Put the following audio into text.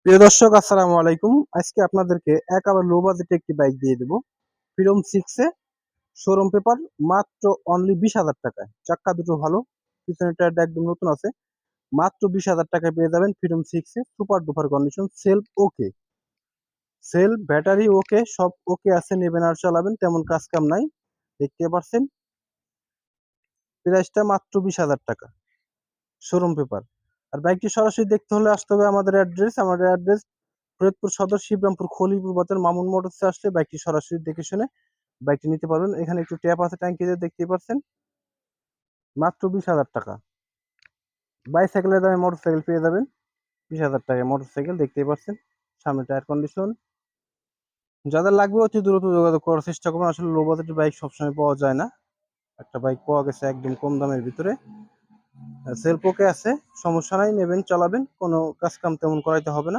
প্রিয় দর্শক আসসালামু আলাইকুম। আজকে আপনাদেরকে একেবারে লো বাজেটে একটি বাইক দিয়ে দেব। ফ্রিডম 6 এ শোরুম পেপার মাত্র অনলি 20,000 টাকায়। চাক্কা দুটো ভালো, পিছনের টায়ারটা একদম নতুন আছে। মাত্র 20,000 টাকায় পেয়ে যাবেন ফ্রিডম 6 এ সুপার ডুপার কন্ডিশন, সেলফ ওকে, সেলফ ব্যাটারি ওকে, সব ওকে আছে, নেবেন আর চালাবেন, তেমন কাজ কাম নাই। দেখতে পাচ্ছেন প্রাইসটা মাত্র 20,000 টাকা শোরুম পেপার। আর বাইকটি সরাসরি দেখতে হলে আসতে হবে আমাদের অ্যাড্রেস ফরিদপুর সদর, শিবরামপুর, খলিপুর বাজার, মামুন মোটরসে আসলে বাইকটি সরাসরি দেখে শুনে বাইকটি নিতে পারবেন। এখানে একটু ট্যাপ আছে ট্যাঙ্কিতে, দেখতেই পাচ্ছেন। মাত্র 20,000 টাকা বাইসাইকেলের দামে মোটরসাইকেল পেয়ে যাবেন। 20,000 টাকায় মোটরসাইকেল দেখতেই পাচ্ছেন, সামনে টায়ার কন্ডিশন। যাদের লাগবে অতি দ্রুত যোগাযোগ করার চেষ্টা করবেন। আসলে লো বাজেটের বাইক সবসময় পাওয়া যায় না। একটা বাইক পাওয়া গেছে একদম কম দামের ভিতরে, সেলফ ওকে আছে, সমস্যা নাই, নেবেন চালাবেন, কোনো কাজ কাম তেমন করাইতে হবে না।